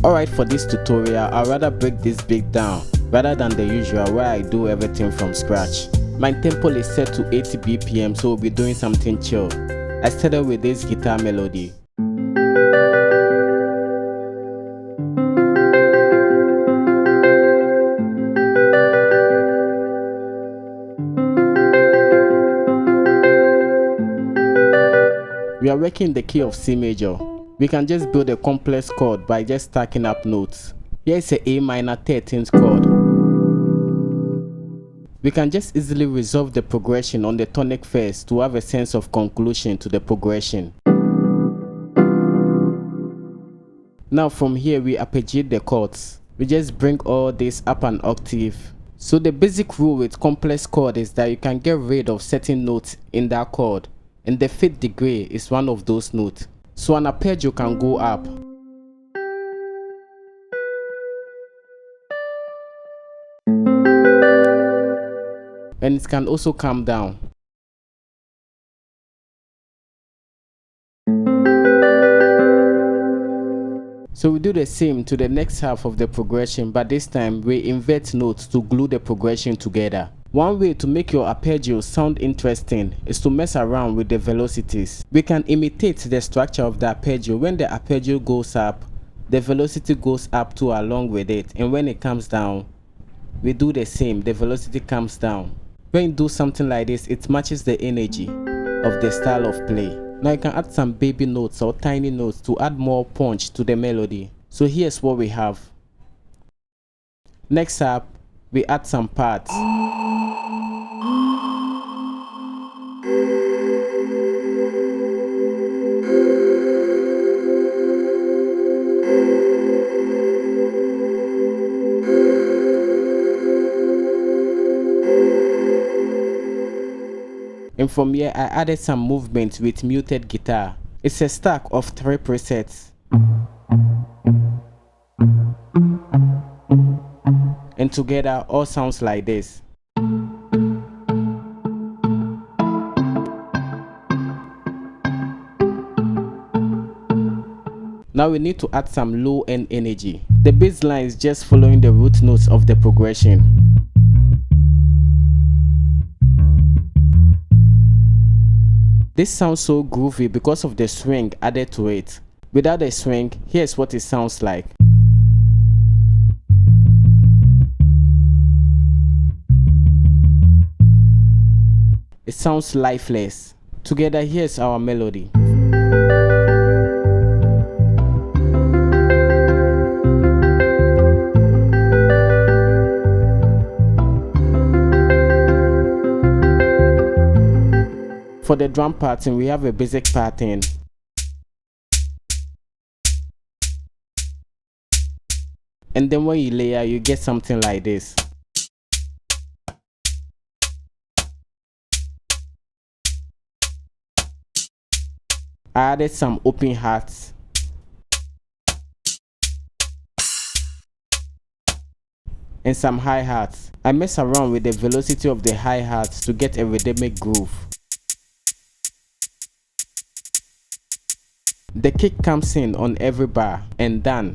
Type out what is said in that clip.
Alright, for this tutorial, I'd rather break this beat down rather than the usual where I do everything from scratch. My tempo is set to 80 BPM, so we'll be doing something chill. I started with this guitar melody. We are working in the key of C major. We can just build a complex chord by just stacking up notes. Here is a A minor 13th chord. We can just easily resolve the progression on the tonic first to have a sense of conclusion to the progression. Now from here we arpeggiate the chords. We just bring all this up an octave. So the basic rule with complex chord is that you can get rid of certain notes in that chord, and the 5th degree is one of those notes. So an arpeggio can go up, and it can also come down. So we do the same to the next half of the progression, but this time we invert notes to glue the progression together. One way to make your arpeggio sound interesting is to mess around with the velocities. We can imitate the structure of the arpeggio. When the arpeggio goes up, the velocity goes up too along with it, and when it comes down, we do the same, the velocity comes down. When you do something like this, it matches the energy of the style of play. Now you can add some baby notes or tiny notes to add more punch to the melody. So here's what we have. Next up, we add some pads. And from here I added some movement with muted guitar. It's a stack of 3 presets. And together all sounds like this. Now we need to add some low end energy. The bass line is just following the root notes of the progression. This sounds so groovy because of the swing added to it. Without the swing, here's what it sounds like. It sounds lifeless. Together, here's our melody. For the drum pattern, we have a basic pattern. And then when you layer, you get something like this. I added some open hats. And some hi-hats. I mess around with the velocity of the hi-hats to get a rhythmic groove. The kick comes in on every bar and done.